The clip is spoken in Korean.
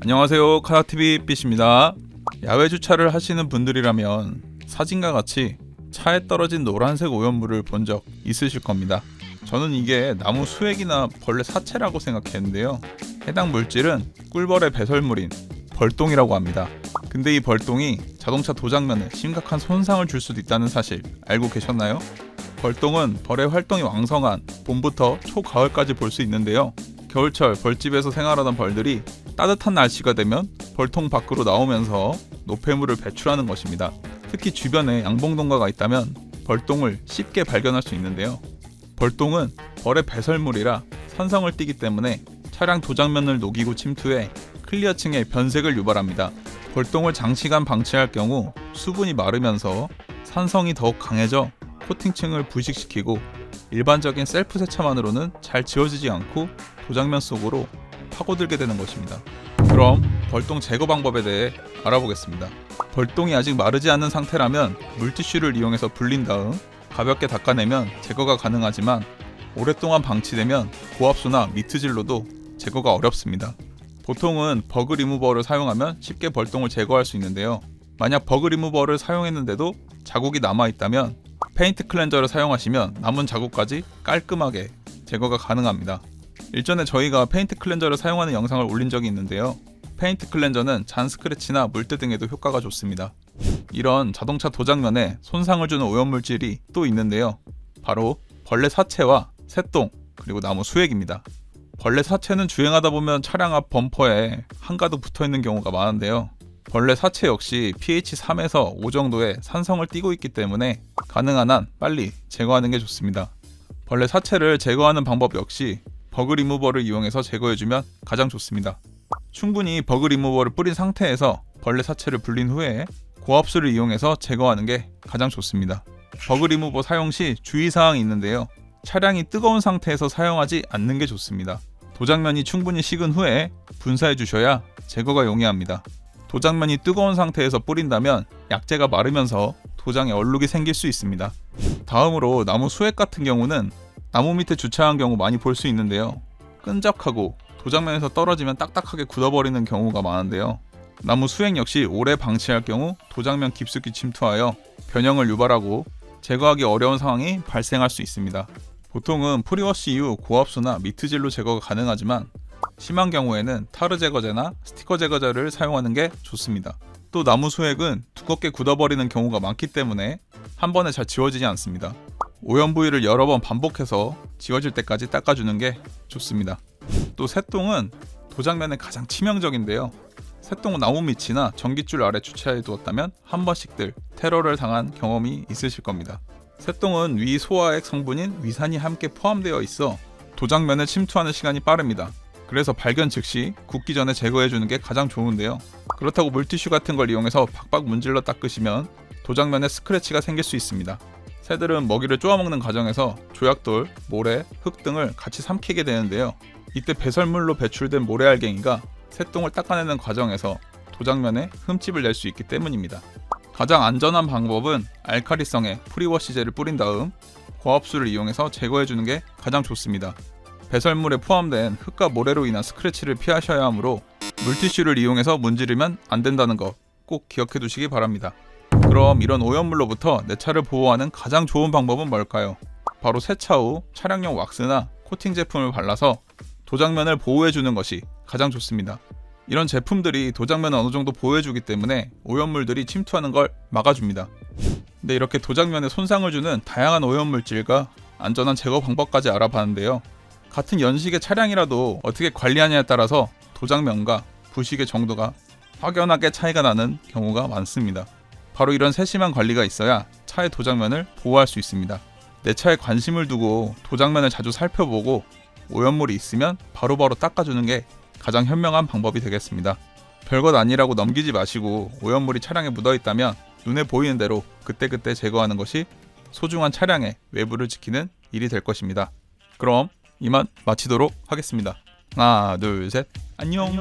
안녕하세요, 카나TV 삐입니다. 야외 주차를 하시는 분들이라면 사진과 같이 차에 떨어진 노란색 오염물을 본 적 있으실 겁니다. 저는 이게 나무 수액이나 벌레 사체라고 생각했는데요. 해당 물질은 꿀벌의 배설물인 벌똥이라고 합니다. 근데 이 벌똥이 자동차 도장면에 심각한 손상을 줄 수도 있다는 사실 알고 계셨나요? 벌똥은 벌의 활동이 왕성한 봄부터 초가을까지 볼 수 있는데요. 겨울철 벌집에서 생활하던 벌들이 따뜻한 날씨가 되면 벌통 밖으로 나오면서 노폐물을 배출하는 것입니다. 특히 주변에 양봉동가가 있다면 벌똥을 쉽게 발견할 수 있는데요. 벌똥은 벌의 배설물이라 산성을 띠기 때문에 차량 도장면을 녹이고 침투해 클리어층에 변색을 유발합니다. 벌똥을 장시간 방치할 경우 수분이 마르면서 산성이 더욱 강해져 코팅층을 부식시키고 일반적인 셀프 세차만으로는 잘 지워지지 않고 도장면 속으로 파고들게 되는 것입니다. 그럼 벌똥 제거 방법에 대해 알아보겠습니다. 벌똥이 아직 마르지 않은 상태라면 물티슈를 이용해서 불린 다음 가볍게 닦아내면 제거가 가능하지만 오랫동안 방치되면 고압수나 미트질로도 제거가 어렵습니다. 보통은 버그 리무버를 사용하면 쉽게 벌똥을 제거할 수 있는데요. 만약 버그 리무버를 사용했는데도 자국이 남아있다면 페인트 클렌저를 사용하시면 남은 자국까지 깔끔하게 제거가 가능합니다. 일전에 저희가 페인트 클렌저를 사용하는 영상을 올린 적이 있는데요. 페인트 클렌저는 잔 스크래치나 물때 등에도 효과가 좋습니다. 이런 자동차 도장면에 손상을 주는 오염물질이 또 있는데요. 바로 벌레 사체와 새똥, 그리고 나무 수액입니다. 벌레 사체는 주행하다 보면 차량 앞 범퍼에 한가득 붙어있는 경우가 많은데요. 벌레 사체 역시 pH 3에서 5 정도의 산성을 띠고 있기 때문에 가능한 한 빨리 제거하는 게 좋습니다. 벌레 사체를 제거하는 방법 역시 버그 리무버를 이용해서 제거해주면 가장 좋습니다. 충분히 버그 리무버를 뿌린 상태에서 벌레 사체를 불린 후에 고압수를 이용해서 제거하는 게 가장 좋습니다. 버그 리무버 사용 시 주의사항이 있는데요. 차량이 뜨거운 상태에서 사용하지 않는 게 좋습니다. 도장면이 충분히 식은 후에 분사해 주셔야 제거가 용이합니다. 도장면이 뜨거운 상태에서 뿌린다면 약재가 마르면서 도장에 얼룩이 생길 수 있습니다. 다음으로 나무 수액 같은 경우는 나무 밑에 주차한 경우 많이 볼 수 있는데요. 끈적하고 도장면에서 떨어지면 딱딱하게 굳어버리는 경우가 많은데요. 나무 수액 역시 오래 방치할 경우 도장면 깊숙이 침투하여 변형을 유발하고 제거하기 어려운 상황이 발생할 수 있습니다. 보통은 프리워시 이후 고압수나 미트질로 제거가 가능하지만 심한 경우에는 타르 제거제나 스티커 제거제를 사용하는 게 좋습니다. 또 나무 수액은 두껍게 굳어버리는 경우가 많기 때문에 한 번에 잘 지워지지 않습니다. 오염 부위를 여러 번 반복해서 지워질 때까지 닦아주는 게 좋습니다. 또 새똥은 도장면에 가장 치명적인데요. 새똥은 나무 밑이나 전깃줄 아래 주차해 두었다면 한 번씩들 테러를 당한 경험이 있으실 겁니다. 새똥은 위 소화액 성분인 위산이 함께 포함되어 있어 도장면에 침투하는 시간이 빠릅니다. 그래서 발견 즉시 굳기 전에 제거해주는 게 가장 좋은데요. 그렇다고 물티슈 같은 걸 이용해서 박박 문질러 닦으시면 도장면에 스크래치가 생길 수 있습니다. 새들은 먹이를 쪼아먹는 과정에서 조약돌, 모래, 흙 등을 같이 삼키게 되는데요. 이때 배설물로 배출된 모래알갱이가 새똥을 닦아내는 과정에서 도장면에 흠집을 낼 수 있기 때문입니다. 가장 안전한 방법은 알카리성의 프리워시제를 뿌린 다음 고압수를 이용해서 제거해주는 게 가장 좋습니다. 배설물에 포함된 흙과 모래로 인한 스크래치를 피하셔야 하므로 물티슈를 이용해서 문지르면 안 된다는 거 꼭 기억해 두시기 바랍니다. 그럼 이런 오염물로부터 내 차를 보호하는 가장 좋은 방법은 뭘까요? 바로 세차 후 차량용 왁스나 코팅 제품을 발라서 도장면을 보호해주는 것이 가장 좋습니다. 이런 제품들이 도장면을 어느 정도 보호해주기 때문에 오염물들이 침투하는 걸 막아줍니다. 근데 이렇게 도장면에 손상을 주는 다양한 오염물질과 안전한 제거 방법까지 알아봤는데요. 같은 연식의 차량이라도 어떻게 관리하냐에 따라서 도장면과 부식의 정도가 확연하게 차이가 나는 경우가 많습니다. 바로 이런 세심한 관리가 있어야 차의 도장면을 보호할 수 있습니다. 내 차에 관심을 두고 도장면을 자주 살펴보고 오염물이 있으면 바로바로 닦아주는 게 가장 현명한 방법이 되겠습니다. 별것 아니라고 넘기지 마시고 오염물이 차량에 묻어있다면 눈에 보이는 대로 그때그때 제거하는 것이 소중한 차량의 외부를 지키는 일이 될 것입니다. 그럼 이만 마치도록 하겠습니다. 하나, 둘, 셋, 안녕.